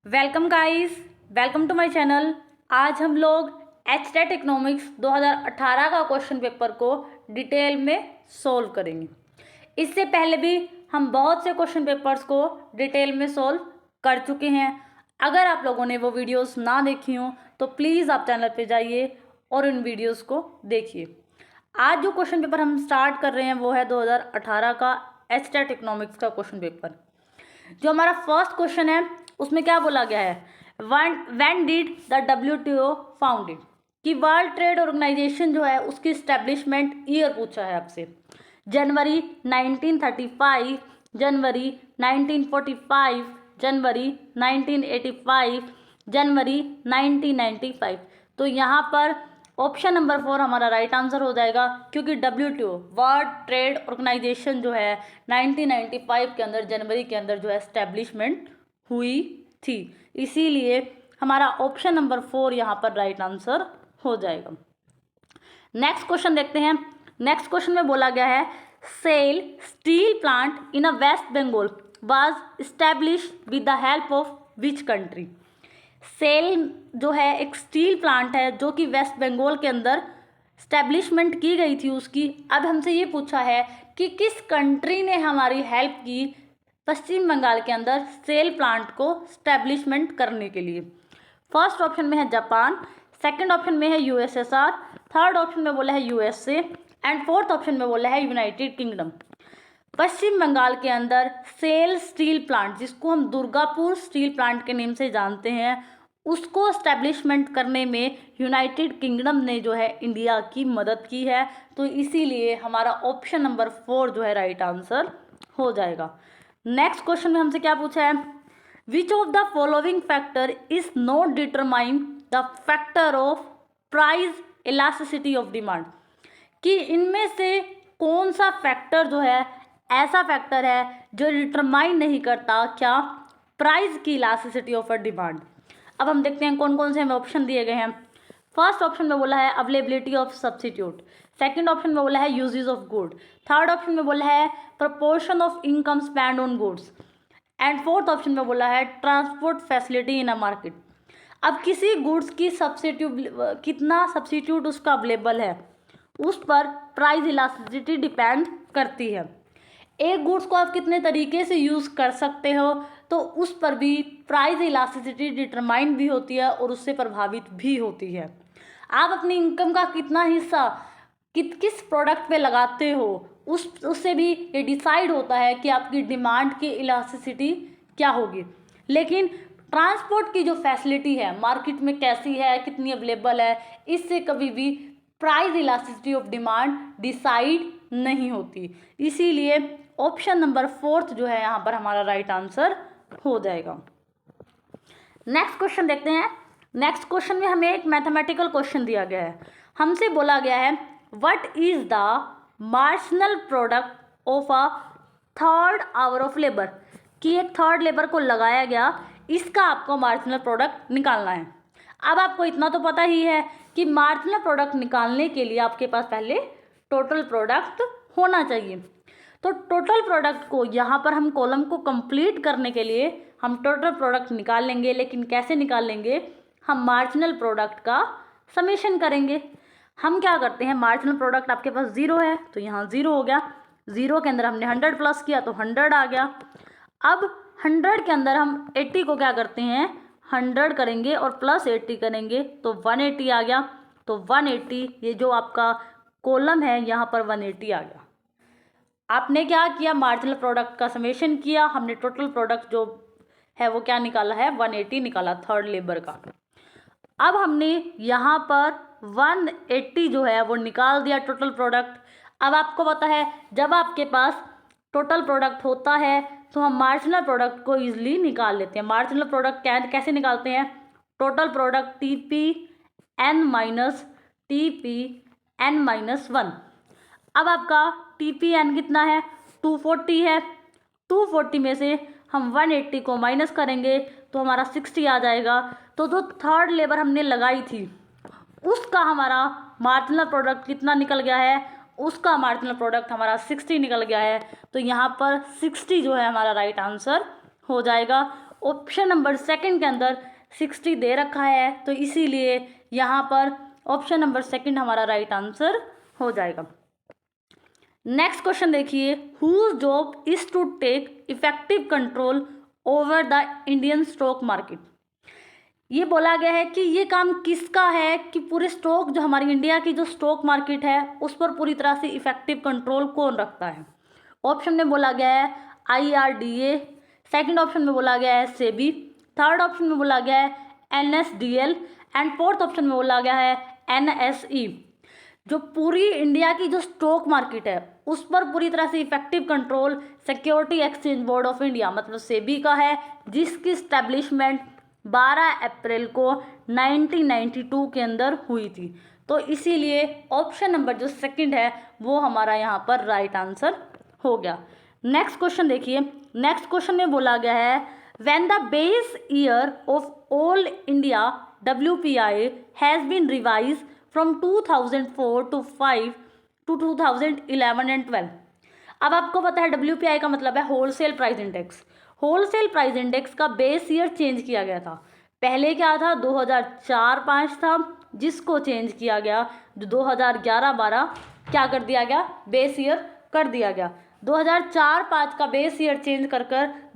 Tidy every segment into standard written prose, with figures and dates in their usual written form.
Welcome guys, welcome to my channel. आज हम लोग एचटेट इकोनॉमिक्स 2018 का क्वेश्चन पेपर को डिटेल में सोल्व करेंगे। इससे पहले भी हम बहुत से क्वेश्चन पेपर्स को डिटेल में सोल्व कर चुके हैं। अगर आप लोगों ने वो वीडियोस ना देखी हों तो प्लीज़ आप चैनल पे जाइए और उन वीडियोस को देखिए। आज जो क्वेश्चन पेपर हम स्टार्ट कर रहे हैं वो है 2018 का एचटेट इकोनॉमिक्स का क्वेश्चन पेपर। जो हमारा फर्स्ट क्वेश्चन है उसमें क्या बोला गया है, when did the WTO founded, कि वर्ल्ड ट्रेड ऑर्गेनाइजेशन जो है उसकी स्टैब्लिशमेंट ईयर पूछा है आपसे। जनवरी 1935, जनवरी 1945, जनवरी 1985, जनवरी 1995। तो यहाँ पर ऑप्शन नंबर 4 हमारा राइट आंसर हो जाएगा, क्योंकि WTO वर्ल्ड ट्रेड ऑर्गेनाइजेशन जो है 1995 के अंदर जनवरी के अंदर जो है एस्टेब्लिशमेंट हुई थी, इसीलिए हमारा ऑप्शन नंबर 4 यहाँ पर राइट आंसर हो जाएगा। नेक्स्ट क्वेश्चन देखते हैं। नेक्स्ट क्वेश्चन में बोला गया है, SAIL steel plant in a West Bengal was establish with the help of which country. SAIL जो है एक स्टील प्लांट है जो कि वेस्ट बंगाल के अंदर स्टैब्लिशमेंट की गई थी उसकी। अब हमसे ये पूछा है कि किस कंट्री ने हमारी हेल्प की पश्चिम बंगाल के अंदर सेल प्लांट को स्टैब्लिशमेंट करने के लिए। फर्स्ट ऑप्शन में है जापान, सेकंड ऑप्शन में है USSR, थर्ड ऑप्शन में बोला है USA एंड फोर्थ ऑप्शन में बोला है यूनाइटेड किंगडम। पश्चिम बंगाल के अंदर सेल स्टील प्लांट, जिसको हम दुर्गापुर स्टील प्लांट के नेम से जानते हैं, उसको एस्टेब्लिशमेंट करने में यूनाइटेड किंगडम ने जो है इंडिया की मदद की है। तो इसीलिए हमारा ऑप्शन नंबर 4 जो है राइट आंसर हो जाएगा। नेक्स्ट क्वेश्चन में हमसे क्या पूछा है, which of the following factor is not determine the factor of price elasticity of demand, कि इनमें से कौन सा फैक्टर जो है ऐसा फैक्टर है जो डिटरमाइन नहीं करता क्या प्राइस की इलास्टिसिटी ऑफ अ डिमांड। अब हम देखते हैं कौन कौन से हमें ऑप्शन दिए गए हैं। फर्स्ट ऑप्शन में बोला है availability of substitute, second option में बोला है uses of good, third option में बोला है proportion of income spend on goods and fourth option में बोला है transport facility in a market. अब किसी गुड्स की कितना सब्सिट्यूट उसका अवेलेबल है उस पर प्राइस इलास्टिसिटी डिपेंड करती है। एक गुड्स को आप कितने तरीके से यूज़ कर सकते हो तो उस पर भी प्राइस इलास्टिसिटी डिटरमाइन भी होती है और उससे प्रभावित भी होती है। आप अपनी इनकम का कितना हिस्सा किस प्रोडक्ट पे लगाते हो उससे भी ये डिसाइड होता है कि आपकी डिमांड की इलास्टिसिटी क्या होगी। लेकिन ट्रांसपोर्ट की जो फैसिलिटी है मार्केट में कैसी है, कितनी अवेलेबल है, इससे कभी भी price elasticity of demand decide नहीं होती। इसीलिए ऑप्शन नंबर 4 जो है यहाँ पर हमारा राइट आंसर हो जाएगा। नेक्स्ट क्वेश्चन देखते हैं। नेक्स्ट क्वेश्चन में हमें एक मैथमेटिकल क्वेश्चन दिया गया है। हमसे बोला गया है, what is the marginal product of a third hour of labour, कि एक थर्ड लेबर को लगाया गया, इसका आपको मार्जिनल प्रोडक्ट निकालना है। अब आपको इतना तो पता ही है कि मार्जिनल प्रोडक्ट निकालने के लिए आपके पास पहले टोटल प्रोडक्ट होना चाहिए। तो टोटल प्रोडक्ट को यहाँ पर हम कॉलम को कंप्लीट करने के लिए हम टोटल प्रोडक्ट निकाल लेंगे, लेकिन कैसे निकाल लेंगे, हम मार्जिनल प्रोडक्ट का समेशन करेंगे। हम क्या करते हैं, मार्जिनल प्रोडक्ट आपके पास 0 है तो यहाँ 0 हो गया, 0 के अंदर हमने 100 प्लस किया तो 100 आ गया। अब 100 के अंदर हम 80 को क्या करते हैं, 100 करेंगे और प्लस 80 करेंगे तो 180 आ गया। तो 180 ये जो आपका कॉलम है यहाँ पर 180 आ गया। आपने क्या किया, मार्जिनल प्रोडक्ट का समेशन किया, हमने टोटल प्रोडक्ट जो है वो क्या निकाला है, 180 निकाला थर्ड लेबर का। अब हमने यहाँ पर 180 जो है वो निकाल दिया टोटल प्रोडक्ट। अब आपको पता है जब आपके पास टोटल प्रोडक्ट होता है तो हम मार्जिनल प्रोडक्ट को ईजिली निकाल लेते हैं। मार्जिनल प्रोडक्ट कैसे निकालते हैं, टोटल प्रोडक्ट TPN-1। अब आपका TPN कितना है, 240 है। 240 में से हम 180 को माइनस करेंगे तो हमारा 60 आ जाएगा। तो जो थर्ड लेबर हमने लगाई थी उसका हमारा मार्जिनल प्रोडक्ट कितना निकल गया है, उसका मार्जिनल प्रोडक्ट हमारा 60 निकल गया है। तो यहाँ पर 60 जो है हमारा राइट आंसर हो जाएगा। ऑप्शन नंबर सेकंड के अंदर 60 दे रखा है, तो इसीलिए यहाँ पर ऑप्शन नंबर सेकंड हमारा राइट आंसर हो जाएगा। नेक्स्ट क्वेश्चन देखिए, whose job is to take effective control over the Indian stock market. ये बोला गया है कि ये काम किसका है कि पूरे स्टॉक जो हमारी इंडिया की जो स्टॉक मार्केट है उस पर पूरी तरह से इफेक्टिव कंट्रोल कौन रखता है। ऑप्शन में बोला गया है IRDA, सेकंड ऑप्शन में बोला गया है सेबी, थर्ड ऑप्शन में बोला गया है NSDL एंड फोर्थ ऑप्शन में बोला गया है NSE। जो पूरी इंडिया की जो स्टॉक मार्केट है उस पर पूरी तरह से effective control security exchange board of India मतलब सेबी का है, जिसकी स्टैब्लिशमेंट 12 अप्रैल को 1992 के अंदर हुई थी। तो इसीलिए ऑप्शन नंबर जो सेकंड है वो हमारा यहाँ पर राइट आंसर हो गया। नेक्स्ट क्वेश्चन देखिए, नेक्स्ट क्वेश्चन में बोला गया है when the base year of all India WPI has been revise from 2004 to 5 to 2011 and 12। अब आपको पता है WPI का मतलब है wholesale price index. Wholesale price index का बेस ईयर चेंज किया गया था। पहले क्या था 2004-05 था, जिसको चेंज किया गया जो 2011-12 क्या कर दिया गया, बेस ईयर कर दिया गया। 2004-05 का बेस ईयर चेंज कर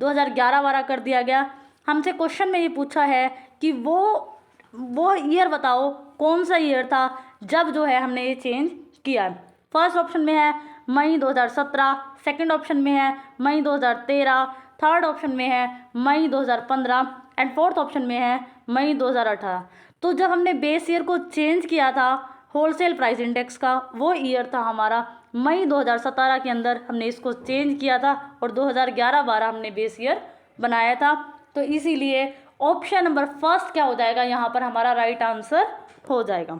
2011-12 कर दिया गया। हमसे क्वेश्चन में ये पूछा है कि वो ईयर बताओ कौन सा ईयर था जब जो है हमने ये चेंज किया। फर्स्ट ऑप्शन में है मई 2017, सेकंड ऑप्शन में है मई 2013, थर्ड ऑप्शन में है मई 2015 एंड फोर्थ ऑप्शन में है मई 2018। तो जब हमने बेस ईयर को चेंज किया था होलसेल प्राइस इंडेक्स का, वो ईयर था हमारा मई 2017 के अंदर हमने इसको चेंज किया था और 2011-12 हमने बेस ईयर बनाया था। तो इसीलिए ऑप्शन नंबर फर्स्ट क्या हो जाएगा, यहाँ पर हमारा राइट आंसर हो जाएगा।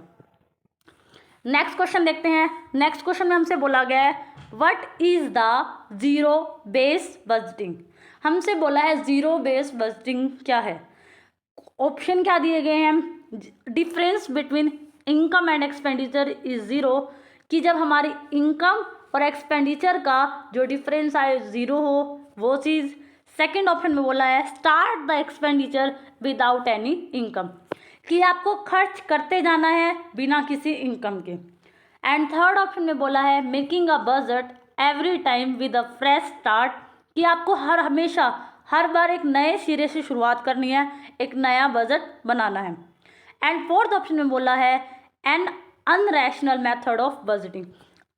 नेक्स्ट क्वेश्चन देखते हैं। नेक्स्ट क्वेश्चन में हमसे बोला गया है what is the zero base budgeting. हमसे बोला है जीरो बेस बजटिंग क्या है। ऑप्शन क्या दिए गए हैं, difference between income and expenditure is zero, कि जब हमारी इनकम और एक्सपेंडिचर का जो डिफरेंस आए ज़ीरो हो वो चीज़। सेकंड ऑप्शन में बोला है start the expenditure without any income, कि आपको खर्च करते जाना है बिना किसी इनकम के। एंड थर्ड ऑप्शन में बोला है making a budget every time with a fresh start, कि आपको हर बार एक नए सिरे से शुरुआत करनी है, एक नया बजट बनाना है। एंड फोर्थ ऑप्शन में बोला है एन अनरैशनल मेथड ऑफ बजटिंग।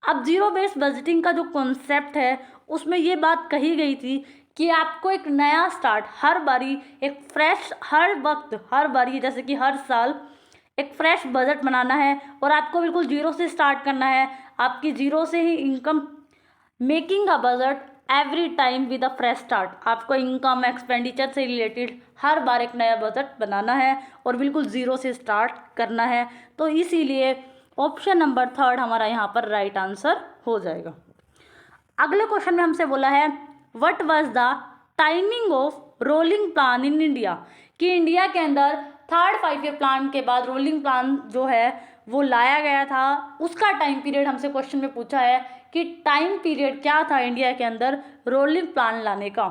अब जीरो बेस बजटिंग का जो कॉन्सेप्ट है उसमें ये बात कही गई थी कि आपको एक नया स्टार्ट हर बारी, एक फ्रेश हर बारी जैसे कि हर साल एक फ्रेश बजट बनाना है और आपको बिल्कुल जीरो से स्टार्ट करना है, आपकी जीरो से ही income. Making a budget every time with a fresh start, आपको इनकम एक्सपेंडिचर से रिलेटेड हर बार एक नया बजट बनाना है और बिल्कुल ज़ीरो से स्टार्ट करना है। तो इसीलिए ऑप्शन नंबर थर्ड हमारा यहाँ पर राइट आंसर हो जाएगा। अगले क्वेश्चन में हमसे बोला है what was the timing of rolling plan in India, कि इंडिया के अंदर थर्ड 5 ईयर प्लान के बाद रोलिंग प्लान जो है वो लाया गया था, उसका टाइम पीरियड हमसे क्वेश्चन में पूछा है कि टाइम पीरियड क्या था इंडिया के अंदर रोलिंग प्लान लाने का।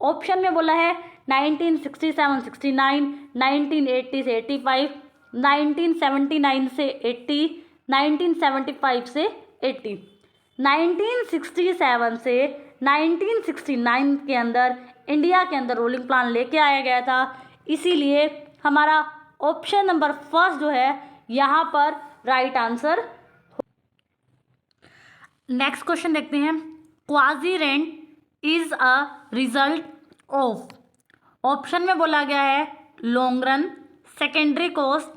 ऑप्शन में बोला है 1967-69, 1980 से 85, 1979 से 80, 1975 से 80। 1967 से 1969 के अंदर इंडिया के अंदर रोलिंग प्लान लेके आया गया था, इसीलिए हमारा ऑप्शन नंबर फर्स्ट जो है यहाँ पर राइट आंसर। नेक्स्ट क्वेश्चन देखते हैं, quasi rent is a result of. Option में बोला गया है long run, secondary cost,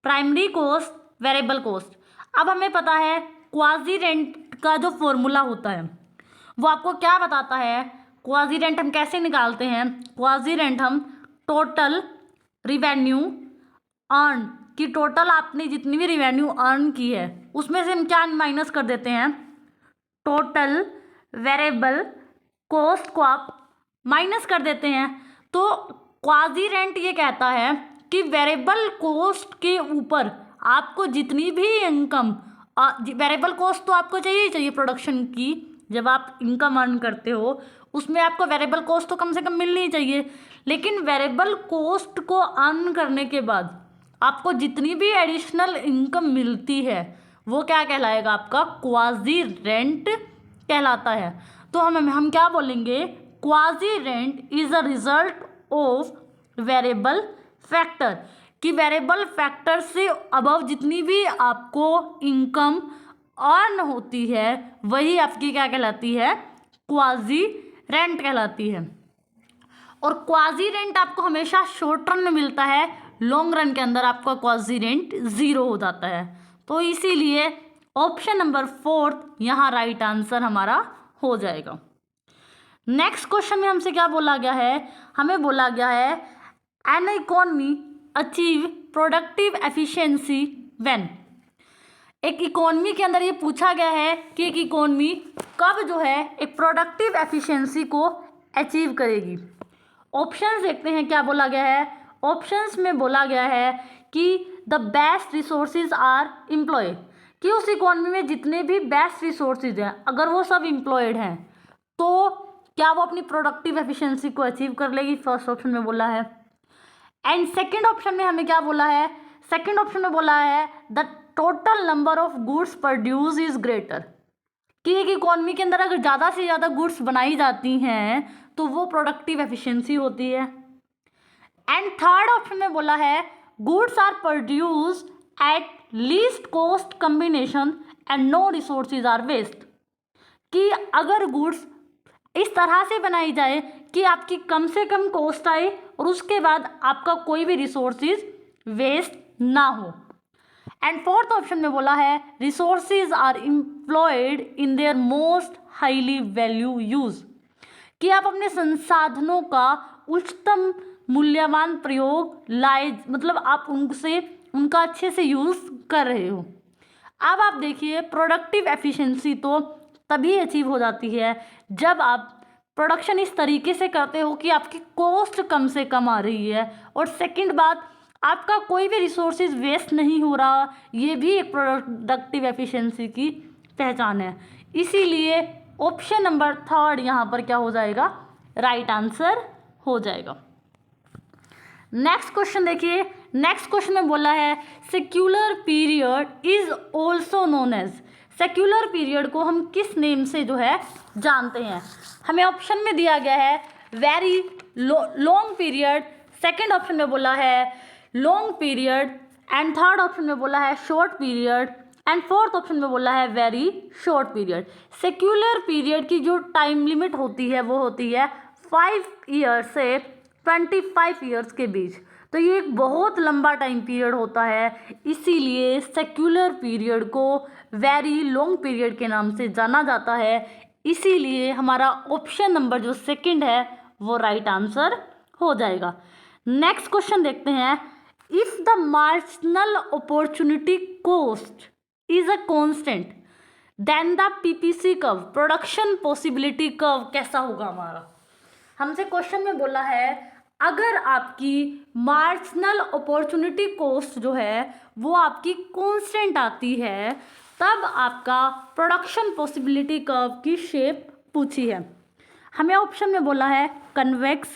primary cost, variable cost. अब हमें पता है क्वाजी रेंट का जो फॉर्मूला होता है वो आपको क्या बताता है, क्वाजी रेंट हम कैसे निकालते हैं। क्वाजी रेंट हम टोटल रिवेन्यू अर्न की, टोटल आपने जितनी भी रिवेन्यू अर्न की है उसमें से हम क्या माइनस कर देते हैं, टोटल वेरिएबल कॉस्ट को आप माइनस कर देते हैं। तो क्वाजी रेंट ये कहता है कि वेरिएबल कॉस्ट के ऊपर आपको जितनी भी इनकम, वेरिएबल कॉस्ट तो आपको चाहिए प्रोडक्शन की, जब आप इनकम अर्न करते हो उसमें आपको वेरिएबल कॉस्ट तो कम से कम मिलनी चाहिए, लेकिन वेरिएबल कॉस्ट को अर्न करने के बाद आपको जितनी भी एडिशनल इनकम मिलती है वो क्या कहलाएगा, आपका क्वाजी रेंट कहलाता है। तो हम क्या बोलेंगे, quasi rent is a result of variable factor, कि वेरिएबल फैक्टर से अबव जितनी भी आपको इनकम अर्न होती है वही आपकी क्या कहलाती है, क्वाजी रेंट कहलाती है। और क्वाजी रेंट आपको हमेशा शॉर्ट रन में मिलता है, लॉन्ग रन के अंदर आपका क्वाजी रेंट 0 हो जाता है। तो इसीलिए ऑप्शन नंबर 4 यहाँ राइट आंसर हमारा हो जाएगा। नेक्स्ट क्वेश्चन में हमसे क्या बोला गया है, हमें बोला गया है an economy achieve productive efficiency when. एक इकोनॉमी के अंदर ये पूछा गया है कि एक इकोनॉमी कब जो है एक प्रोडक्टिव एफिशिएंसी को अचीव करेगी। ऑप्शंस देखते हैं क्या बोला गया है। ऑप्शंस में बोला गया है कि the best resources are employ, कि उस इकोनॉमी में जितने भी बेस्ट रिसोर्सेज हैं अगर वो सब एम्प्लॉयड हैं तो क्या वो अपनी प्रोडक्टिव एफिशिएंसी को अचीव कर लेगी, फर्स्ट ऑप्शन में बोला है। एंड सेकेंड ऑप्शन में हमें क्या बोला है, सेकेंड ऑप्शन में बोला है the total number of goods produce is greater, कि एक इकोनॉमी के अंदर अगर ज़्यादा से ज़्यादा गुड्स बनाई जाती हैं तो वो प्रोडक्टिव एफिशिएंसी होती है। एंड थर्ड ऑप्शन में बोला है goods are produce at least cost combination and no resources are waste, कि अगर गुड्स इस तरह से बनाई जाए कि आपकी कम से कम कॉस्ट आए और उसके बाद आपका कोई भी रिसोर्सेज वेस्ट ना हो। एंड फोर्थ ऑप्शन में बोला है resources are employed in their most highly value use, कि आप अपने संसाधनों का उच्चतम मूल्यवान प्रयोग लाए, मतलब आप उनका अच्छे से यूज़ कर रहे हो। अब आप देखिए प्रोडक्टिव एफिशिएंसी तो तभी अचीव हो जाती है जब आप प्रोडक्शन इस तरीके से करते हो कि आपकी कॉस्ट कम से कम आ रही है, और सेकंड बात आपका कोई भी रिसोर्सेज वेस्ट नहीं हो रहा, ये भी एक प्रोडक्टिव एफिशिएंसी की पहचान है। इसीलिए ऑप्शन नंबर 3 यहाँ पर क्या हो जाएगा, राइट आंसर हो जाएगा। नेक्स्ट क्वेश्चन देखिए, नेक्स्ट क्वेश्चन में बोला है secular period is also known as, secular period को हम किस नेम से जो है जानते हैं। हमें ऑप्शन में दिया गया है very long period, second option में बोला है long period, and third option में बोला है short period, and fourth option में बोला है very short period. Secular period की जो टाइम लिमिट होती है वो होती है 5 ईयर से 25 ईयर्स के बीच, तो ये एक बहुत लंबा टाइम पीरियड होता है। इसीलिए सेक्युलर पीरियड को वेरी लॉन्ग पीरियड के नाम से जाना जाता है। इसीलिए हमारा ऑप्शन नंबर जो सेकंड है वो राइट आंसर हो जाएगा। नेक्स्ट क्वेश्चन देखते हैं, if the marginal opportunity cost is a constant then the PPC curve, production possibility curve कैसा होगा हमारा। हमसे क्वेश्चन में बोला है अगर आपकी मार्जिनल अपॉर्चुनिटी कॉस्ट जो है वो आपकी कांस्टेंट आती है तब आपका प्रोडक्शन पॉसिबिलिटी कर्व की शेप पूछी है। हमें ऑप्शन में बोला है कन्वेक्स,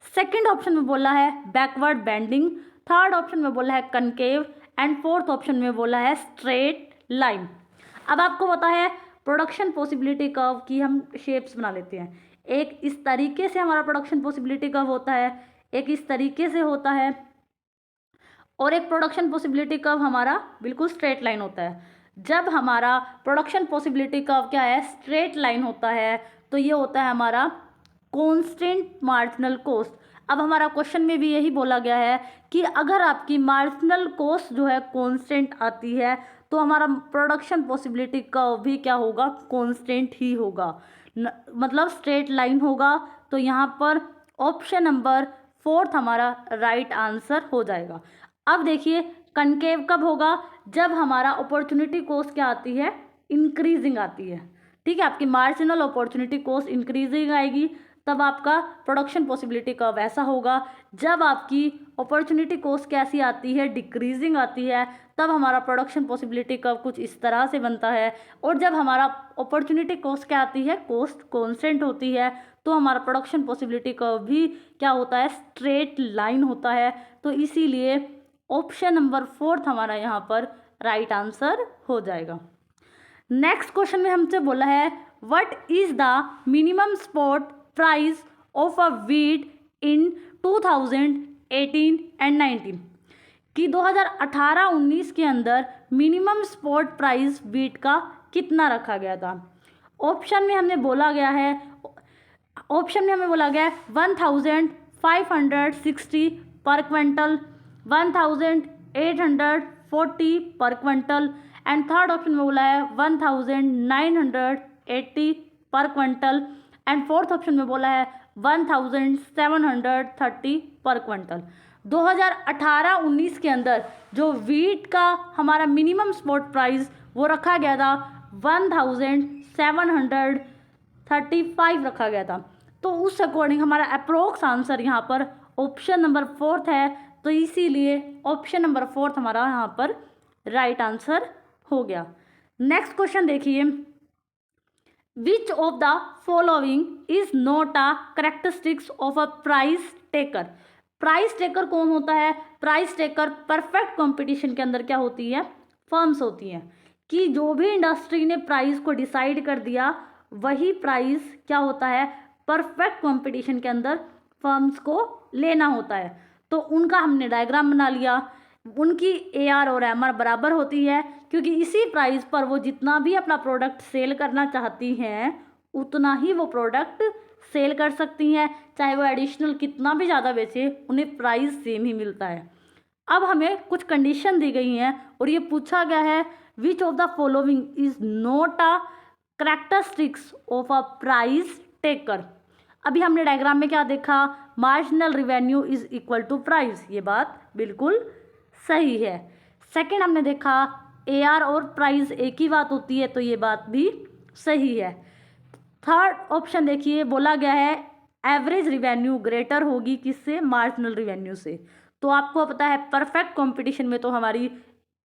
सेकंड ऑप्शन में बोला है बैकवर्ड बेंडिंग, थर्ड ऑप्शन में बोला है कनकेव, एंड फोर्थ ऑप्शन में बोला है स्ट्रेट लाइन। अब आपको पता है प्रोडक्शन पॉसिबिलिटी कर्व की हम शेप्स बना लेते हैं। एक इस तरीके से हमारा प्रोडक्शन पॉसिबिलिटी कर्व होता है, एक इस तरीके से होता है, और एक प्रोडक्शन पॉसिबिलिटी कर्व हमारा बिल्कुल स्ट्रेट लाइन होता है। जब हमारा प्रोडक्शन पॉसिबिलिटी कर्व क्या है, स्ट्रेट लाइन होता है, तो ये होता है हमारा कांस्टेंट मार्जिनल कॉस्ट। अब हमारा क्वेश्चन में भी यही बोला गया है कि अगर आपकी मार्जिनल कॉस्ट जो है कांस्टेंट आती है तो हमारा प्रोडक्शन पॉसिबिलिटी कर्व भी क्या होगा, कांस्टेंट ही होगा, मतलब स्ट्रेट लाइन होगा। तो यहाँ पर ऑप्शन नंबर 4 हमारा राइट आंसर हो जाएगा। अब देखिए कनकेव कब होगा, जब हमारा अपॉर्चुनिटी कॉस्ट क्या आती है, इंक्रीजिंग आती है। ठीक है, आपकी मार्जिनल अपॉर्चुनिटी कॉस्ट इंक्रीजिंग आएगी तब आपका प्रोडक्शन पॉसिबिलिटी कर्व ऐसा होगा। जब आपकी अपॉर्चुनिटी कॉस्ट कैसी आती है, डिक्रीजिंग आती है, तब हमारा प्रोडक्शन पॉसिबिलिटी कर्व कुछ इस तरह से बनता है। और जब हमारा अपॉर्चुनिटी कॉस्ट क्या आती है, कॉस्ट कांस्टेंट होती है, तो हमारा प्रोडक्शन पॉसिबिलिटी कर्व भी क्या होता है, स्ट्रेट लाइन होता है। तो इसीलिए ऑप्शन नंबर 4 हमारा यहाँ पर राइट आंसर हो जाएगा। नेक्स्ट क्वेश्चन में हमसे बोला है what is the minimum spot price of a wheat in 2018 and 19 कि 2018-19 के अंदर मिनिमम स्पॉट प्राइस वीट का कितना रखा गया था। ऑप्शन में हमें बोला गया है 1560 पर क्विंटल, 1840 पर क्विंटल एंड थर्ड ऑप्शन में बोला है 1980 पर क्विंटल एंड फोर्थ ऑप्शन में बोला है 1730 पर क्विंटल। 2018-19 के अंदर जो वीट का हमारा मिनिमम स्पॉट प्राइस वो रखा गया था 1735 रखा गया था। तो उस अकॉर्डिंग हमारा अप्रोक्स आंसर यहाँ पर ऑप्शन नंबर 4 है। तो इसीलिए ऑप्शन नंबर 4 हमारा यहाँ पर राइट आंसर हो गया। नेक्स्ट क्वेश्चन देखिए, विच of the following is not a characteristics of a price taker. Price taker कौन होता है? प्राइस टेकर परफेक्ट कंपटीशन के अंदर क्या होती है, फर्म्स होती हैं कि जो भी इंडस्ट्री ने प्राइस को डिसाइड कर दिया वही प्राइस क्या होता है, परफेक्ट कंपटीशन के अंदर फर्म्स को लेना होता है। तो उनका हमने डायग्राम बना लिया, उनकी AR और MR बराबर होती है क्योंकि इसी प्राइस पर वो जितना भी अपना प्रोडक्ट सेल करना चाहती हैं उतना ही वो प्रोडक्ट सेल कर सकती हैं, चाहे वो एडिशनल कितना भी ज़्यादा बेचे उन्हें प्राइस सेम ही मिलता है। अब हमें कुछ कंडीशन दी गई हैं और ये पूछा गया है which of the following is not a characteristics of a price taker. अभी हमने डायग्राम में क्या देखा, marginal revenue is equal to price, ये बात बिल्कुल सही है। सेकंड हमने देखा AR और प्राइस एक ही बात होती है, तो ये बात भी सही है। थर्ड ऑप्शन देखिए बोला गया है एवरेज रिवेन्यू ग्रेटर होगी किससे, मार्जिनल रिवेन्यू से। तो आपको पता है परफेक्ट कंपटीशन में तो हमारी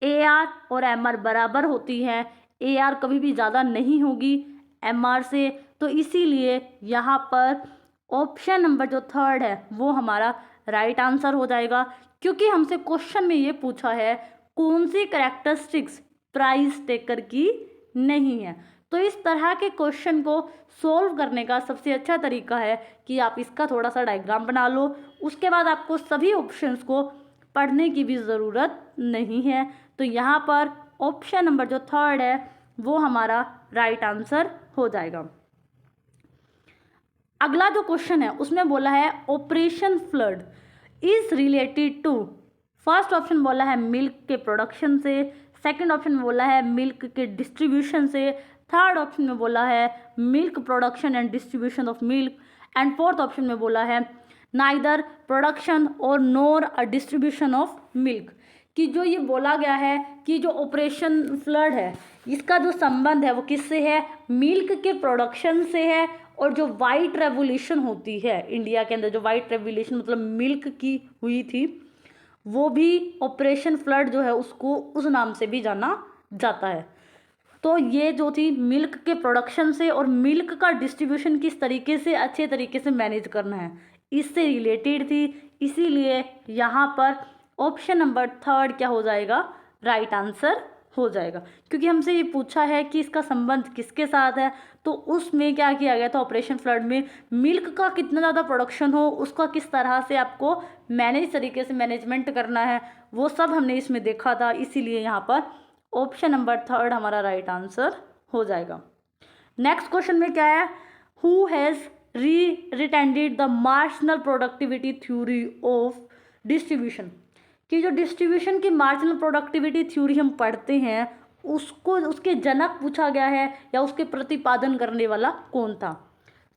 AR और MR बराबर होती है, AR कभी भी ज़्यादा नहीं होगी MR से। तो इसीलिए यहाँ पर ऑप्शन नंबर जो थर्ड है वो हमारा राइट आंसर हो जाएगा क्योंकि हमसे क्वेश्चन में ये पूछा है कौन सी कैरेक्टरिस्टिक्स प्राइस टेकर की नहीं है। तो इस तरह के क्वेश्चन को सॉल्व करने का सबसे अच्छा तरीका है कि आप इसका थोड़ा सा डायग्राम बना लो, उसके बाद आपको सभी ऑप्शंस को पढ़ने की भी ज़रूरत नहीं है। तो यहाँ पर ऑप्शन नंबर जो थर्ड है वो हमारा राइट आंसर हो जाएगा। अगला जो क्वेश्चन है उसमें बोला है operation flood is related to, first option बोला है मिल्क के प्रोडक्शन से, सेकंड ऑप्शन में बोला है मिल्क के डिस्ट्रीब्यूशन से, थर्ड ऑप्शन में बोला है milk production and distribution of milk and fourth option में बोला है नाइदर प्रोडक्शन और नोर अ डिस्ट्रीब्यूशन ऑफ मिल्क। कि जो ये बोला गया है कि जो ऑपरेशन फ्लड है इसका जो संबंध है वो किससे है, मिल्क के प्रोडक्शन से है। और जो वाइट रेवोल्यूशन होती है इंडिया के अंदर, जो वाइट रेवोल्यूशन मतलब मिल्क की हुई थी, वो भी ऑपरेशन फ्लड जो है उसको उस नाम से भी जाना जाता है। तो ये जो थी मिल्क के प्रोडक्शन से और मिल्क का डिस्ट्रीब्यूशन किस तरीके से अच्छे तरीके से मैनेज करना है इससे रिलेटेड थी। इसीलिए यहाँ पर ऑप्शन नंबर थर्ड क्या हो जाएगा, राइट आंसर हो जाएगा क्योंकि हमसे ये पूछा है कि इसका संबंध किसके साथ है। तो उसमें क्या किया गया था, ऑपरेशन फ्लड में मिल्क का कितना ज़्यादा प्रोडक्शन हो उसका किस तरह से आपको मैनेज तरीके से मैनेजमेंट करना है वो सब हमने इसमें देखा था। इसीलिए यहाँ पर ऑप्शन नंबर थर्ड हमारा राइट आंसर हो जाएगा। नेक्स्ट क्वेश्चन में क्या है, who has rendered the marginal productivity theory of distribution. कि जो डिस्ट्रीब्यूशन की मार्जिनल प्रोडक्टिविटी थ्योरी हम पढ़ते हैं उसको उसके जनक पूछा गया है या उसके प्रतिपादन करने वाला कौन था।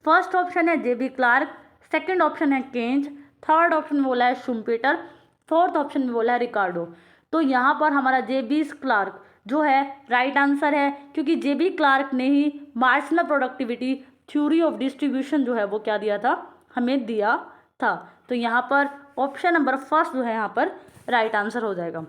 फर्स्ट ऑप्शन है JB क्लार्क, सेकंड ऑप्शन है केंज, थर्ड ऑप्शन में बोला है शुम्पेटर, फोर्थ ऑप्शन में बोला है रिकार्डो। तो यहाँ पर हमारा JB क्लार्क जो है राइट आंसर है क्योंकि JB क्लार्क ने ही marginal productivity theory of distribution जो है वो क्या दिया था, हमें दिया था। तो यहाँ पर ऑप्शन नंबर फर्स्ट जो है यहाँ पर राइट आंसर हो जाएगा।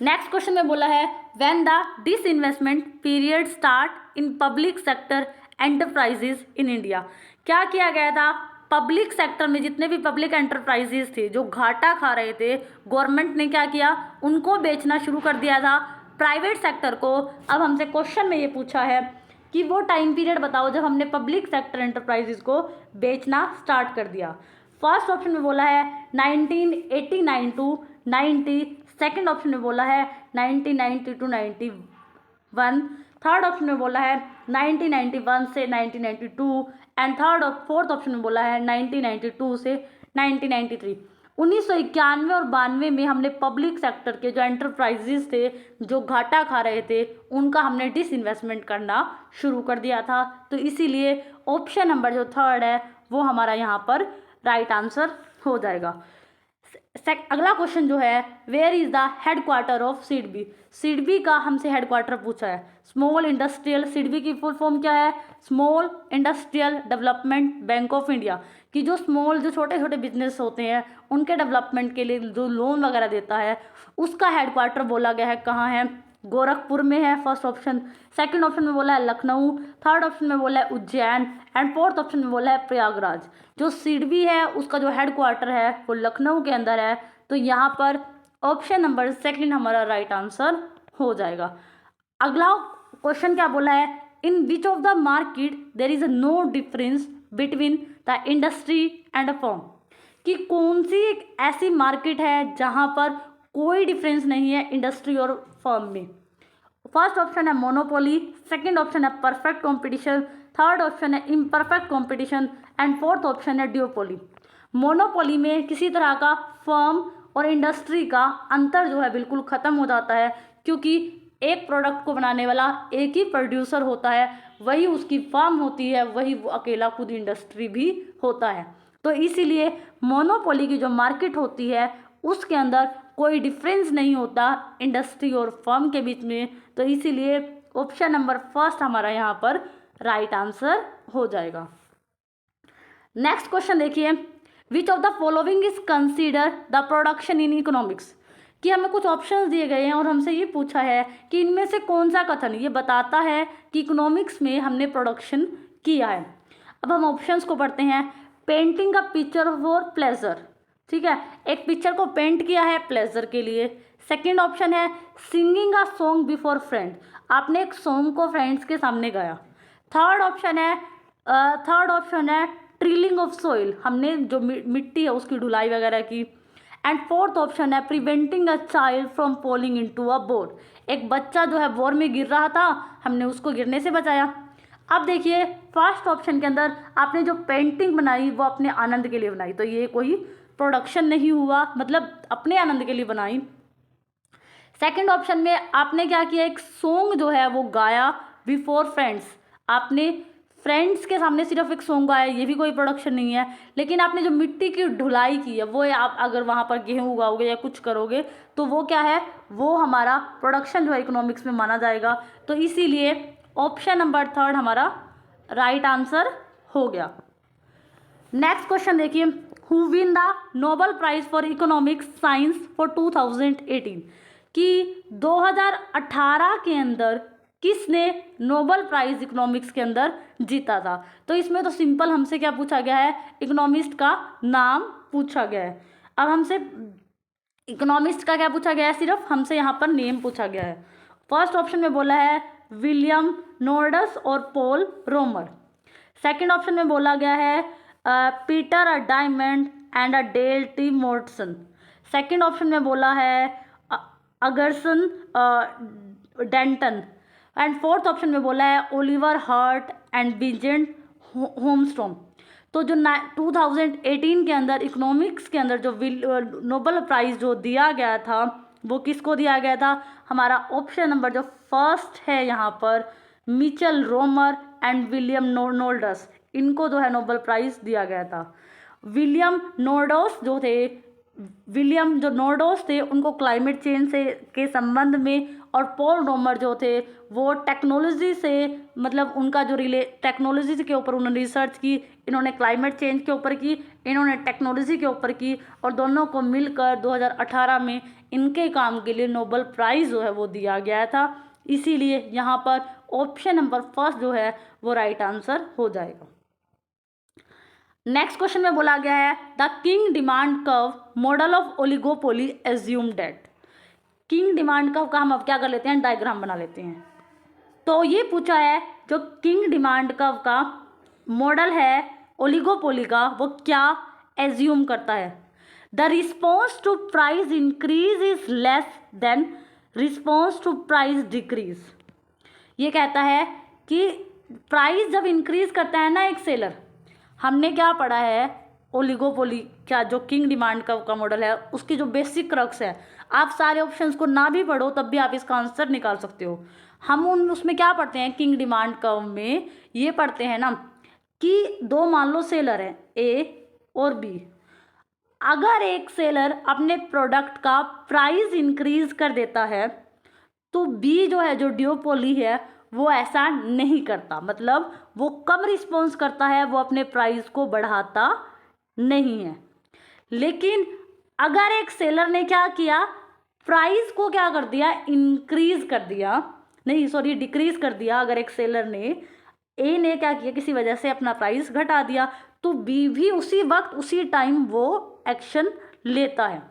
नेक्स्ट क्वेश्चन में बोला है when the disinvestment period start in public sector enterprises in India. क्या किया गया था, पब्लिक सेक्टर में जितने भी पब्लिक एंटरप्राइजेस थे जो घाटा खा रहे थे, गवर्नमेंट ने क्या किया, उनको बेचना शुरू कर दिया था प्राइवेट सेक्टर को। अब हमसे क्वेश्चन में ये पूछा है कि वो टाइम पीरियड बताओ जब हमने पब्लिक सेक्टर एंटरप्राइजेस को बेचना स्टार्ट कर दिया। फर्स्ट ऑप्शन में बोला है 1989 टू 90, सेकेंड ऑप्शन में बोला है 1990 टू 91, थर्ड ऑप्शन में बोला है 1991 से 1992 एंड फोर्थ ऑप्शन में बोला है 1992 से 1993। 1991 और 92 में हमने पब्लिक सेक्टर के जो एंटरप्राइजेस थे जो घाटा खा रहे थे उनका हमने डिसइन्वेस्टमेंट करना शुरू कर दिया था। तो इसीलिए ऑप्शन नंबर जो थर्ड है वो हमारा यहाँ पर राइट आंसर हो जाएगा। अगला क्वेश्चन जो है, where is the headquarter of SIDBI. SIDBI का हमसे हेडक्वार्टर पूछा है। स्मॉल इंडस्ट्रियल, सिडबी की फुल फॉर्म क्या है, small industrial development bank of India, कि जो छोटे छोटे बिजनेस होते हैं उनके डेवलपमेंट के लिए जो लोन वगैरह देता है उसका हेडक्वार्टर बोला गया है कहाँ है, गोरखपुर में है फर्स्ट ऑप्शन। सेकंड ऑप्शन में बोला है लखनऊ, थर्ड ऑप्शन में बोला है उज्जैन एंड फोर्थ ऑप्शन में बोला है प्रयागराज। जो सिडबी है उसका जो हेडक्वार्टर है वो लखनऊ के अंदर है। तो यहाँ पर ऑप्शन नंबर सेकंड हमारा राइट आंसर हो जाएगा। अगला क्वेश्चन क्या बोला है, in which of the market there is no difference between the industry and a firm, कि कौन सी एक ऐसी मार्केट है जहाँ पर कोई डिफरेंस नहीं है इंडस्ट्री और फर्म में। फर्स्ट ऑप्शन है मोनोपोली, सेकंड ऑप्शन है परफेक्ट कंपटीशन, थर्ड ऑप्शन है imperfect competition and fourth option है ड्यूओपोली। मोनोपोली में किसी तरह का फर्म और इंडस्ट्री का अंतर जो है बिल्कुल ख़त्म हो जाता है, क्योंकि एक प्रोडक्ट को बनाने वाला एक ही प्रोड्यूसर होता है, वही उसकी फर्म होती है, वही वो अकेला खुद इंडस्ट्री भी होता है। तो इसीलिए मोनोपोली की जो मार्केट होती है उसके अंदर कोई डिफरेंस नहीं होता इंडस्ट्री और फर्म के बीच में। तो इसीलिए ऑप्शन नंबर फर्स्ट हमारा यहाँ पर राइट आंसर हो जाएगा। नेक्स्ट क्वेश्चन देखिए, विच of the following is consider the production in economics, कि हमें कुछ ऑप्शंस दिए गए हैं और हमसे ये पूछा है कि इनमें से कौन सा कथन ये बताता है कि इकोनॉमिक्स में हमने प्रोडक्शन किया है। अब हम ऑप्शंस को पढ़ते हैं। Painting a picture for pleasure, ठीक है, एक पिक्चर को पेंट किया है प्लेजर के लिए। सेकंड ऑप्शन है singing a song before friends, आपने एक सॉन्ग को फ्रेंड्स के सामने गाया। थर्ड ऑप्शन है ट्रिलिंग ऑफ सॉइल, हमने जो मिट्टी है उसकी ढुलाई वगैरह की। एंड फोर्थ ऑप्शन है preventing a child from falling into a bore, एक बच्चा जो है बोर में गिर रहा था, हमने उसको गिरने से बचाया। अब देखिए फर्स्ट ऑप्शन के अंदर आपने जो पेंटिंग बनाई वो अपने आनंद के लिए बनाई, तो ये कोई प्रोडक्शन नहीं हुआ, मतलब अपने आनंद के लिए बनाई। सेकंड ऑप्शन में आपने क्या किया, एक सॉन्ग जो है वो गाया बिफोर फ्रेंड्स, आपने फ्रेंड्स के सामने सिर्फ एक सॉन्ग गाया, ये भी कोई प्रोडक्शन नहीं है। लेकिन आपने जो मिट्टी की ढुलाई की है वो आप अगर वहाँ पर गेहूँ उगाओगे या कुछ करोगे तो वो क्या है, वो हमारा प्रोडक्शन जो है इकोनॉमिक्स में माना जाएगा। तो इसीलिए ऑप्शन नंबर थर्ड हमारा राइट आंसर हो गया। नेक्स्ट क्वेश्चन देखिए, who win the Nobel prize for economics science for 2018, कि 2018 के अंदर किसने नोबेल प्राइज इकोनॉमिक्स के अंदर जीता था। तो इसमें तो सिंपल हमसे क्या पूछा गया है, इकोनॉमिस्ट का नाम पूछा गया है। अब हमसे इकोनॉमिस्ट का क्या पूछा गया है, सिर्फ हमसे यहाँ पर नेम पूछा गया है। फर्स्ट ऑप्शन में बोला है विलियम नोर्डस और पॉल रोमर। सेकंड ऑप्शन में बोला गया है Peter A Diamond and a Dale T Mortensen. Second option में बोला है अगरसन डेंटन एंड फोर्थ ऑप्शन में बोला है Oliver Hart and Bengt Holmstrom. तो जो 2018 के अंदर इकोनॉमिक्स के अंदर जो नोबेल प्राइज़ जो दिया गया था वो किसको दिया गया था, हमारा ऑप्शन नंबर जो फर्स्ट है यहाँ पर मिचेल रोमर एंड विलियम नोर्डस, इनको जो है नोबेल प्राइज़ दिया गया था। विलियम नोर्डस थे उनको क्लाइमेट चेंज से के संबंध में, और पॉल रोमर जो थे वो टेक्नोलॉजी से, मतलब उनका जो टेक्नोलॉजी के ऊपर उन्होंने रिसर्च की, इन्होंने क्लाइमेट चेंज के ऊपर की, इन्होंने टेक्नोलॉजी के ऊपर की, और दोनों को मिलकर 2018 में इनके काम के लिए नोबेल प्राइज़ जो है वो दिया गया था। इसीलिए यहाँ पर ऑप्शन नंबर फर्स्ट जो है वो राइट आंसर हो जाएगा। नेक्स्ट क्वेश्चन में बोला गया है the king demand curve model of oligopoly assume date. King demand curve का हम अब क्या कर लेते हैं, डायग्राम बना लेते हैं। तो ये पूछा है जो किंग डिमांड कर्व का मॉडल है ओलिगोपोली का, वो क्या एज्यूम करता है। The response to price increase is less than response to price decrease. ये कहता है कि प्राइस जब इंक्रीज करता है ना एक सेलर, हमने क्या पढ़ा है ओलिगोपोली क्या जो किंग डिमांड कर्व का मॉडल है उसकी जो बेसिक क्रक्स है, आप सारे ऑप्शंस को ना भी पढ़ो तब भी आप इसका आंसर निकाल सकते हो। हम उसमें क्या पढ़ते हैं किंग डिमांड कर्व में, ये पढ़ते हैं ना कि दो मान लो सेलर हैं ए और बी। अगर एक सेलर अपने प्रोडक्ट का प्राइस इंक्रीज कर देता है तो बी जो है जो ड्यूओपोली है वो ऐसा नहीं करता, मतलब वो कम रिस्पॉन्स करता है, वो अपने प्राइस को बढ़ाता नहीं है। लेकिन अगर एक सेलर ने क्या किया, प्राइस को क्या कर दिया, इंक्रीज कर दिया, नहीं सॉरी डिक्रीज कर दिया। अगर एक सेलर ने ए ने क्या किया, किसी वजह से अपना प्राइस घटा दिया, तो बी भी उसी वक्त उसी टाइम वो एक्शन लेता है।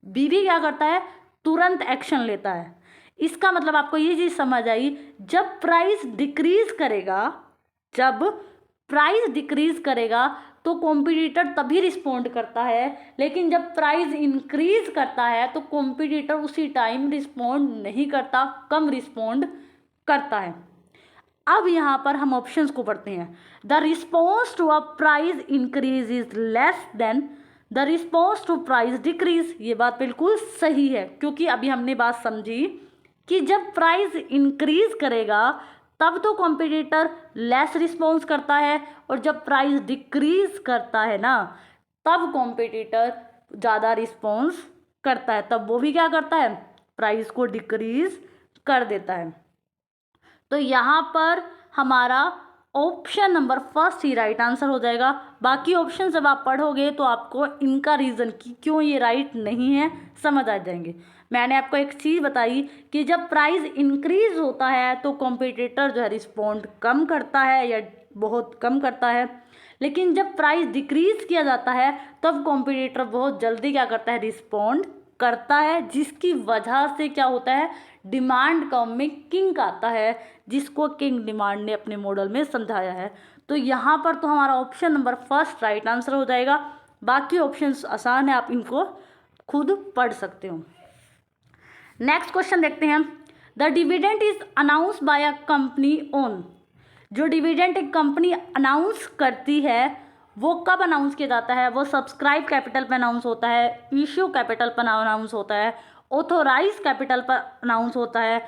बी भी क्या करता है, तुरंत एक्शन लेता है। इसका मतलब आपको ये चीज़ समझ आई, जब प्राइस डिक्रीज करेगा, जब प्राइस डिक्रीज करेगा तो कॉम्पिटिटर तभी रिस्पोंड करता है, लेकिन जब प्राइस इंक्रीज करता है तो कॉम्पिटिटर उसी टाइम रिस्पोंड नहीं करता, कम रिस्पोंड करता है। अब यहाँ पर हम ऑप्शंस को पढ़ते हैं। The response to a price increase is less than the response to price decrease. ये बात बिल्कुल सही है, क्योंकि अभी हमने बात समझी कि जब प्राइस इंक्रीज करेगा तब तो कॉम्पिटिटर लेस रिस्पॉन्स करता है, और जब प्राइस डिक्रीज करता है ना तब कॉम्पिटिटर ज़्यादा रिस्पॉन्स करता है, तब वो भी क्या करता है, प्राइस को डिक्रीज कर देता है। तो यहाँ पर हमारा ऑप्शन नंबर फर्स्ट ही राइट आंसर हो जाएगा। बाकी ऑप्शन जब आप पढ़ोगे तो आपको इनका रीज़न कि क्यों ये राइट नहीं है समझ आ जाएंगे। मैंने आपको एक चीज़ बताई कि जब प्राइस इंक्रीज होता है तो कॉम्पिटिटर जो है रिस्पॉन्ड कम करता है या बहुत कम करता है, लेकिन जब प्राइस डिक्रीज किया जाता है तब कॉम्पिटिटर बहुत जल्दी क्या करता है, रिस्पॉन्ड करता है, जिसकी वजह से क्या होता है, डिमांड कर्व में किंग आता है, जिसको किंग डिमांड ने अपने मॉडल में समझाया है। तो यहाँ पर तो हमारा option number first right answer हो जाएगा। बाकी ऑप्शंस आसान है, आप इनको खुद पढ़ सकते हो। नेक्स्ट क्वेश्चन देखते हैं। The dividend is announce bye a company on. जो डिविडेंड एक कंपनी अनाउंस करती है वो कब अनाउंस किया जाता है, वो सब्सक्राइब कैपिटल पर अनाउंस होता है, इश्यू कैपिटल पर अनाउंस होता है, ऑथोराइज कैपिटल पर अनाउंस होता है,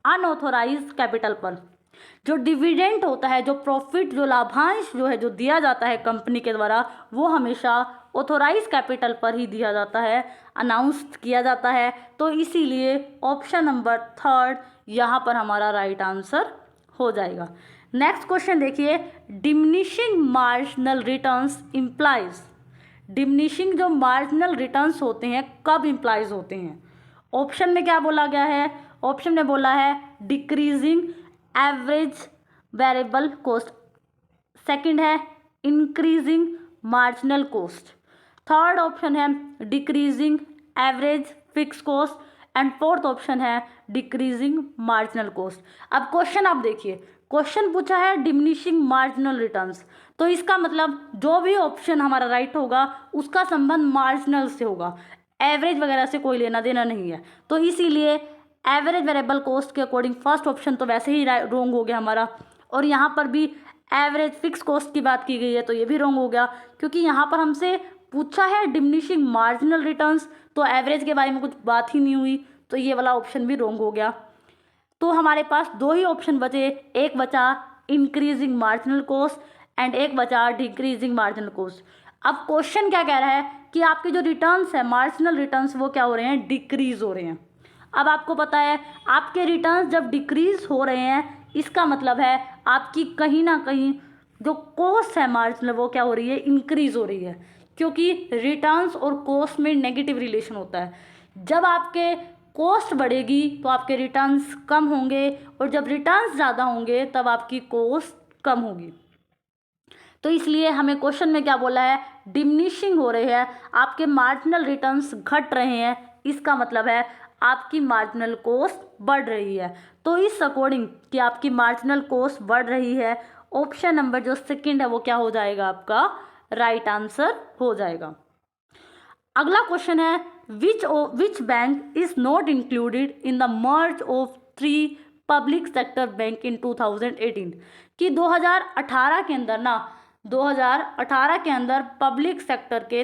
अनऑथोराइज कैपिटल पर। जो डिविडेंड होता है, जो प्रॉफिट, जो लाभांश जो है जो दिया जाता है कंपनी के द्वारा, वो हमेशा ऑथोराइज कैपिटल पर ही दिया जाता है, अनाउंस किया जाता है। तो इसीलिए ऑप्शन नंबर थर्ड यहाँ पर हमारा राइट आंसर हो जाएगा। नेक्स्ट क्वेश्चन देखिए, diminishing marginal returns implies. Diminishing जो मार्जिनल रिटर्न्स होते हैं कब इम्प्लाइज होते हैं। ऑप्शन में क्या बोला गया है, ऑप्शन में बोला है decreasing average variable cost, second है increasing marginal cost, third option है decreasing average fix cost, and fourth option है डिक्रीजिंग मार्जिनल कॉस्ट। अब क्वेश्चन आप देखिए, क्वेश्चन पूछा है डिमिनिशिंग मार्जिनल रिटर्न्स, तो इसका मतलब जो भी ऑप्शन हमारा राइट होगा उसका संबंध मार्जिनल से होगा, एवरेज वगैरह से कोई लेना देना नहीं है। तो इसीलिए एवरेज वेरिएबल कॉस्ट के अकॉर्डिंग फर्स्ट ऑप्शन तो वैसे ही रॉन्ग हो गया हमारा, और यहाँ पर भी एवरेज फिक्स कॉस्ट की बात की गई है तो ये भी रॉन्ग हो गया, क्योंकि यहाँ पर हमसे पूछा है डिमिनिशिंग मार्जिनल रिटर्न्स, तो एवरेज के बारे में कुछ बात ही नहीं हुई, तो ये वाला ऑप्शन भी रॉन्ग हो गया। तो हमारे पास दो ही ऑप्शन बचे, एक बचा इंक्रीजिंग मार्जिनल कॉस्ट एंड एक बचा डिक्रीजिंग मार्जिनल कॉस्ट। अब क्वेश्चन क्या कह रहा है कि आपके जो रिटर्न्स है मार्जिनल रिटर्न्स वो क्या हो रहे हैं, डिक्रीज हो रहे हैं। अब आपको पता है आपके रिटर्न्स जब डिक्रीज हो रहे हैं इसका मतलब है आपकी कहीं ना कहीं जो कॉस्ट है मार्जिनल वो क्या हो रही है, इंक्रीज हो रही है, क्योंकि रिटर्न्स और कॉस्ट में नेगेटिव रिलेशन होता है। जब आपके कॉस्ट बढ़ेगी तो आपके रिटर्न्स कम होंगे, और जब रिटर्न्स ज़्यादा होंगे तब आपकी कॉस्ट कम होगी। तो इसलिए हमें क्वेश्चन में क्या बोला है, डिमिनिशिंग हो रही है, आपके मार्जिनल रिटर्न्स घट रहे हैं, इसका मतलब है आपकी मार्जिनल कॉस्ट बढ़ रही है। तो इस अकॉर्डिंग कि आपकी मार्जिनल कॉस्ट बढ़ रही है, ऑप्शन नंबर जो सेकंड है वो क्या हो जाएगा, आपका राइट आंसर हो जाएगा। अगला क्वेश्चन है, which bank is not included in the merge of 3 public sector bank in 2018, कि 2018 के अंदर ना 2018 के अंदर पब्लिक सेक्टर के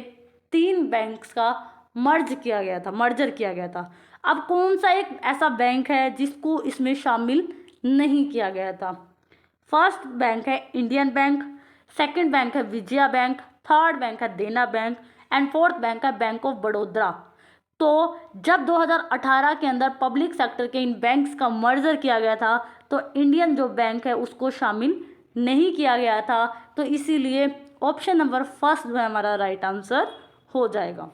3 बैंक्स का मर्जर किया गया था। अब कौन सा एक ऐसा बैंक है जिसको इसमें शामिल नहीं किया गया था? फर्स्ट बैंक है इंडियन बैंक, सेकंड बैंक है विजया बैंक, थर्ड बैंक है देना बैंक एंड फोर्थ बैंक है बैंक ऑफ बड़ौदा। तो जब 2018 के अंदर पब्लिक सेक्टर के इन बैंक्स का मर्जर किया गया था तो इंडियन जो बैंक है उसको शामिल नहीं किया गया था, तो इसीलिए ऑप्शन नंबर फर्स्ट जो है हमारा राइट आंसर हो जाएगा।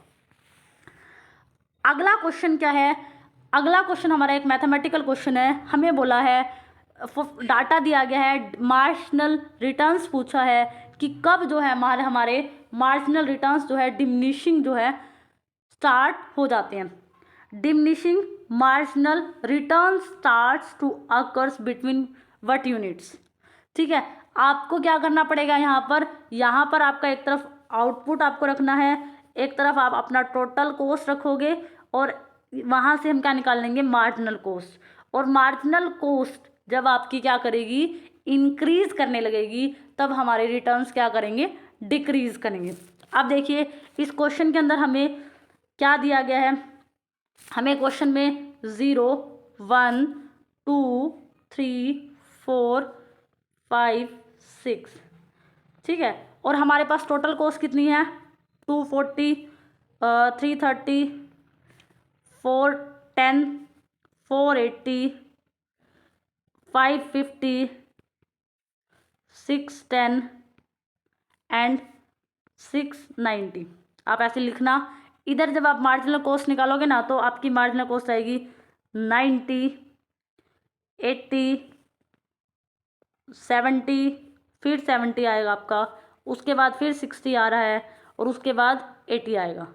अगला क्वेश्चन क्या है? अगला क्वेश्चन हमारा एक मैथमेटिकल क्वेश्चन है। हमें बोला है, डाटा दिया गया है, मार्जिनल रिटर्न्स पूछा है कि कब जो है हमारे मार्जिनल रिटर्न्स जो है डिमिनिशिंग जो है स्टार्ट हो जाते हैं। Diminishing marginal return starts to occurs between what units. ठीक है, आपको क्या करना पड़ेगा यहाँ पर आपका एक तरफ आउटपुट आपको रखना है, एक तरफ आप अपना टोटल कॉस्ट रखोगे और वहाँ से हम क्या निकाल लेंगे, मार्जिनल कॉस्ट। और मार्जिनल कॉस्ट जब आपकी क्या करेगी, इंक्रीज करने लगेगी, तब हमारे रिटर्न्स क्या करेंगे, डिक्रीज करेंगे। अब देखिए इस क्वेश्चन के अंदर हमें क्या दिया गया है, हमें क्वेश्चन में 0 1 2 3 4 5 6, ठीक है, और हमारे पास टोटल कॉस्ट कितनी है, 240 330 410 480 550 610 एंड 690। आप ऐसे लिखना, इधर जब आप मार्जिनल कॉस्ट निकालोगे ना तो आपकी मार्जिनल कॉस्ट आएगी 90 80 70, फिर 70 आएगा आपका, उसके बाद फिर 60 आ रहा है और उसके बाद 80 आएगा।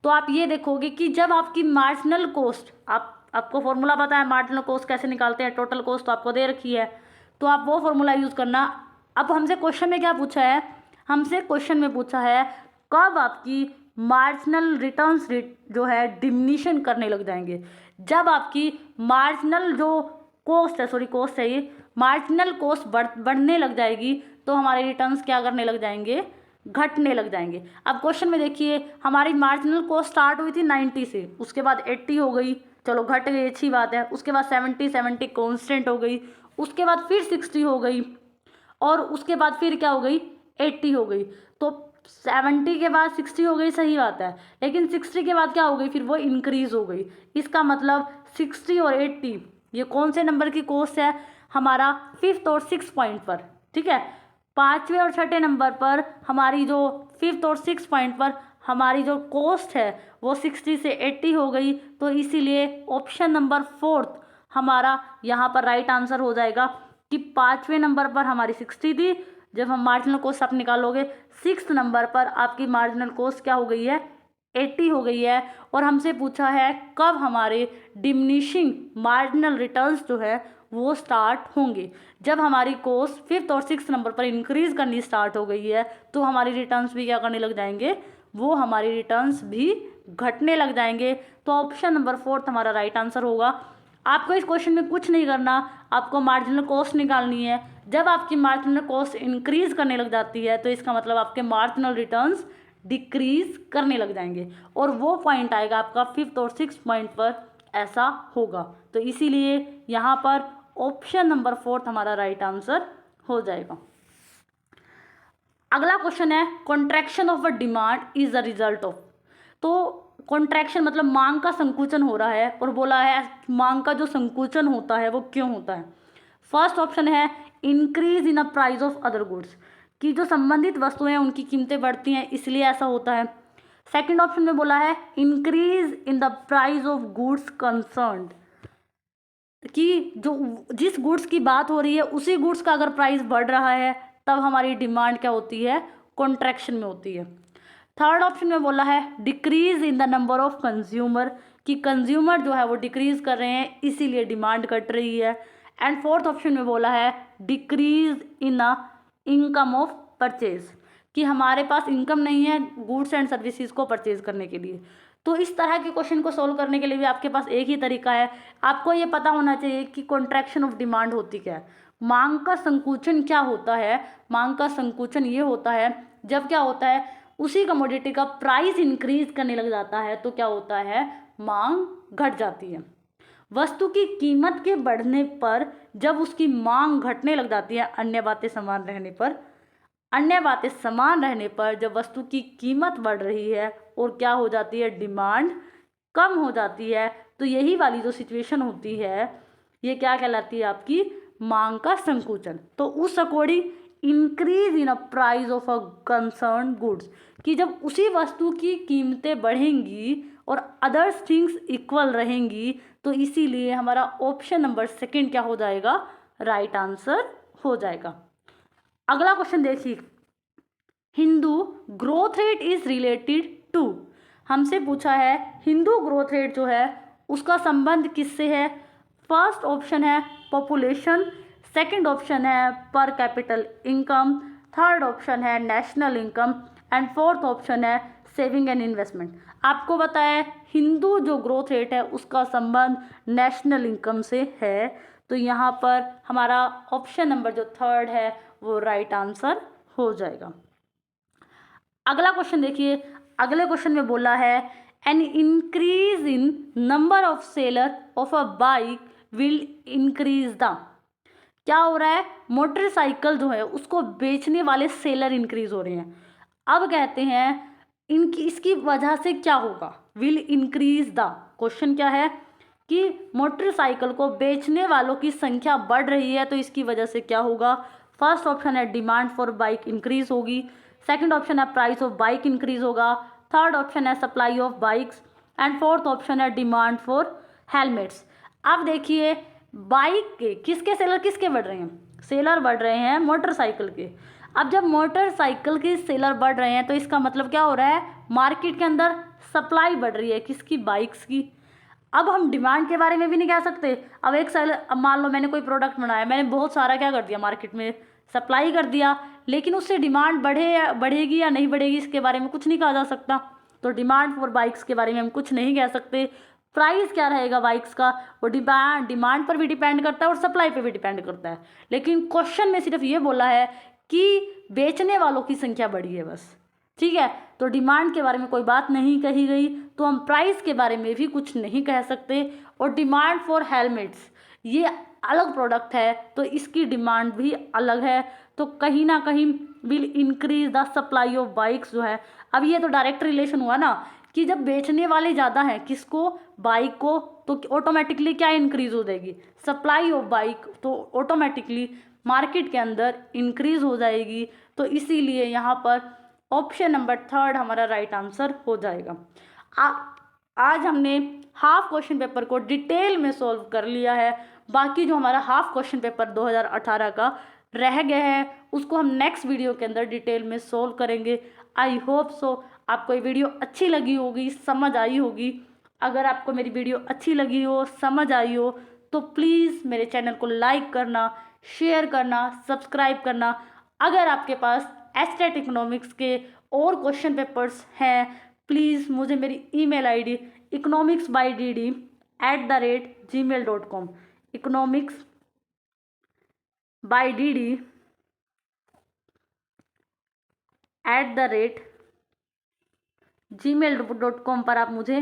तो आप ये देखोगे कि जब आपकी मार्जिनल कॉस्ट, आपको फॉर्मूला पता है मार्जिनल कॉस्ट कैसे निकालते हैं, टोटल कॉस्ट तो आपको दे रखी है, तो आप वो फॉर्मूला यूज़ करना। अब हमसे क्वेश्चन में क्या पूछा है, हमसे क्वेश्चन में पूछा है कब आपकी मार्जिनल रिटर्न्स जो है डिमिनिशन करने लग जाएंगे। जब आपकी मार्जिनल जो कॉस्ट है, कॉस्ट है ये, मार्जिनल कॉस्ट बढ़ने लग जाएगी तो हमारे रिटर्न्स क्या करने लग जाएंगे, घटने लग जाएंगे। अब क्वेश्चन में देखिए हमारी मार्जिनल कॉस्ट स्टार्ट हुई थी 90 से, उसके बाद 80 हो गई, चलो घट गई, अच्छी बात है। उसके बाद 70 कांस्टेंट हो गई, उसके बाद फिर 60 हो गई और उसके बाद फिर क्या हो गई, 80 हो गई। तो 70 के बाद 60 हो गई, सही बात है, लेकिन 60 के बाद क्या हो गई, फिर वो इंक्रीज हो गई। इसका मतलब 60 और 80 ये कौन से नंबर की कॉस्ट है, हमारा 5th और 6th पॉइंट पर, ठीक है। 5वें और 6ठे नंबर पर हमारी जो 5th और 6th पॉइंट पर हमारी जो कॉस्ट है वो 60 से 80 हो गई। तो इसीलिए ऑप्शन नंबर 4th हमारा यहाँ पर राइट आंसर हो जाएगा कि 5वें नंबर पर हमारी 60 थी, जब हम मार्जिनल कॉस्ट आप निकालोगे 6th नंबर पर आपकी मार्जिनल कॉस्ट क्या हो गई है, 80 हो गई है। और हमसे पूछा है कब हमारे डिमिनिशिंग मार्जिनल रिटर्न्स जो है वो स्टार्ट होंगे। जब हमारी कॉस्ट 5th और 6th नंबर पर इंक्रीज करनी स्टार्ट हो गई है तो हमारी रिटर्न्स भी क्या करने लग जाएंगे, वो हमारी रिटर्न्स भी घटने लग जाएंगे। तो ऑप्शन नंबर 4th हमारा राइट आंसर होगा। आपको इस क्वेश्चन में कुछ नहीं करना, आपको मार्जिनल कॉस्ट निकालनी है। जब आपकी मार्जिनल कॉस्ट इंक्रीज करने लग जाती है तो इसका मतलब आपके मार्जिनल रिटर्न्स डिक्रीज करने लग जाएंगे और वो पॉइंट आएगा आपका 5th और 6th पॉइंट पर, ऐसा होगा। तो इसीलिए यहाँ पर ऑप्शन नंबर 4th हमारा राइट आंसर हो जाएगा। अगला क्वेश्चन है, contraction of a demand is a result of. तो कॉन्ट्रैक्शन मतलब मांग का संकुचन हो रहा है और बोला है मांग का जो संकुचन होता है वो क्यों होता है। फर्स्ट ऑप्शन है increase in a price of other goods, कि जो संबंधित वस्तुएं हैं उनकी कीमतें बढ़ती हैं इसलिए ऐसा होता है। सेकंड ऑप्शन में बोला है increase in the price of goods concerned, कि जो जिस गुड्स की बात हो रही है उसी गुड्स का अगर प्राइस बढ़ रहा है तब हमारी डिमांड क्या होती है, कॉन्ट्रैक्शन में होती है। थर्ड ऑप्शन में बोला है decrease in the number of consumer, कि कंज्यूमर जो है वो डिक्रीज कर रहे हैं इसीलिए डिमांड घट रही है। एंड फोर्थ ऑप्शन में बोला है decrease in the income of purchase, कि हमारे पास इनकम नहीं है गुड्स एंड सर्विसेज को परचेज करने के लिए। तो इस तरह के क्वेश्चन को सोल्व करने के लिए भी आपके पास एक ही तरीका है, आपको ये पता होना चाहिए कि कॉन्ट्रैक्शन ऑफ डिमांड होती क्या है, मांग का संकुचन क्या होता है। मांग का संकुचन ये होता है जब क्या होता है, उसी कमोडिटी का प्राइस इंक्रीज करने लग जाता है तो क्या होता है, मांग घट जाती है। वस्तु की कीमत के बढ़ने पर जब उसकी मांग घटने लग जाती है, अन्य बातें समान रहने पर, अन्य बातें समान रहने पर जब वस्तु की कीमत बढ़ रही है और क्या हो जाती है, डिमांड कम हो जाती है, तो यही वाली जो सिचुएशन होती है ये क्या कहलाती है, आपकी मांग का संकुचन। तो उस according increase in a price of a concern goods, कि जब उसी वस्तु की कीमतें बढ़ेंगी और अदर्स थिंग्स इक्वल रहेंगी, तो इसीलिए हमारा ऑप्शन नंबर सेकंड क्या हो जाएगा, राइट आंसर हो जाएगा। अगला क्वेश्चन देखिए, Hindu growth rate is related to, हमसे पूछा है हिंदू ग्रोथ रेट जो है उसका संबंध किससे है। फर्स्ट ऑप्शन है पॉपुलेशन, सेकंड ऑप्शन है पर कैपिटल इनकम, थर्ड ऑप्शन है national income and fourth option है सेविंग एंड इन्वेस्टमेंट। आपको पता है हिंदू जो ग्रोथ रेट है उसका संबंध नेशनल इनकम से है, तो यहाँ पर हमारा ऑप्शन नंबर जो थर्ड है वो राइट आंसर हो जाएगा। अगला क्वेश्चन देखिए, अगले क्वेश्चन में बोला है an increase in number of seller of a bike will increase the, क्या हो रहा है, मोटरसाइकिल जो है उसको बेचने वाले सेलर इंक्रीज हो रहे हैं। अब कहते हैं इनकी इसकी वजह से क्या होगा, विल इंक्रीज द, क्वेश्चन क्या है कि मोटरसाइकिल को बेचने वालों की संख्या बढ़ रही है तो इसकी वजह से क्या होगा। फर्स्ट ऑप्शन है डिमांड फॉर बाइक इंक्रीज होगी, सेकंड ऑप्शन है प्राइस ऑफ बाइक इंक्रीज होगा, थर्ड ऑप्शन है supply of bikes and fourth option है डिमांड फॉर हेलमेट्स। अब देखिए बाइक के किसके सेलर किसके बढ़ रहे हैं, सेलर बढ़ रहे हैं मोटरसाइकिल के। अब जब मोटरसाइकिल के सेलर बढ़ रहे हैं तो इसका मतलब क्या हो रहा है, मार्केट के अंदर सप्लाई बढ़ रही है किसकी, बाइक्स की। अब हम डिमांड के बारे में भी नहीं कह सकते। अब एक सेलर, अब मान लो मैंने कोई प्रोडक्ट बनाया, मैंने बहुत सारा क्या कर दिया, मार्केट में सप्लाई कर दिया, लेकिन उससे डिमांड बढ़ेगी या नहीं बढ़ेगी इसके बारे में कुछ नहीं कहा जा सकता। तो डिमांड फॉर बाइक्स के बारे में हम कुछ नहीं कह सकते। प्राइस क्या रहेगा बाइक्स का, वो डिमांड पर भी डिपेंड करता है और सप्लाई पर भी डिपेंड करता है। लेकिन क्वेश्चन में सिर्फ ये बोला है कि बेचने वालों की संख्या बढ़ी है बस, ठीक है। तो डिमांड के बारे में कोई बात नहीं कही गई, तो हम प्राइस के बारे में भी कुछ नहीं कह सकते। और डिमांड फॉर हेलमेट्स ये अलग प्रोडक्ट है तो इसकी डिमांड भी अलग है, तो कहीं ना कहीं will increase the supply of bikes जो है। अब ये तो डायरेक्ट रिलेशन हुआ ना कि जब बेचने वाले ज़्यादा हैं किसको, बाइक को, तो ऑटोमेटिकली क्या इंक्रीज हो जाएगी, सप्लाई ऑफ बाइक, तो ऑटोमेटिकली मार्केट के अंदर इंक्रीज हो जाएगी। तो इसीलिए यहाँ पर ऑप्शन नंबर थर्ड हमारा राइट आंसर हो जाएगा। आज हमने हाफ क्वेश्चन पेपर को डिटेल में सॉल्व कर लिया है। बाकी जो हमारा हाफ क्वेश्चन पेपर 2018 का रह गया है उसको हम नेक्स्ट वीडियो के अंदर डिटेल में सॉल्व करेंगे। आई होप सो आपको ये वीडियो अच्छी लगी होगी, समझ आई होगी। अगर आपको मेरी वीडियो अच्छी लगी हो, समझ आई हो, तो प्लीज़ मेरे चैनल को लाइक करना, शेयर करना, सब्सक्राइब करना। अगर आपके पास एस्टेट इकोनॉमिक्स के और क्वेश्चन पेपर्स हैं प्लीज़ मुझे मेरी ईमेल आईडी economicsbydd@gmail.com economicsbydd@gmail.com पर आप मुझे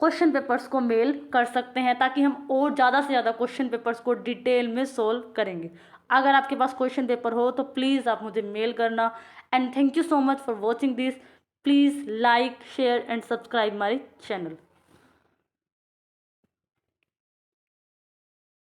क्वेश्चन पेपर्स को मेल कर सकते हैं ताकि हम और ज़्यादा से ज़्यादा क्वेश्चन पेपर्स को डिटेल में सोल्व करेंगे। अगर आपके पास क्वेश्चन पेपर हो तो प्लीज़ आप मुझे मेल करना। And thank you so much for watching this. Please like, share and subscribe my channel.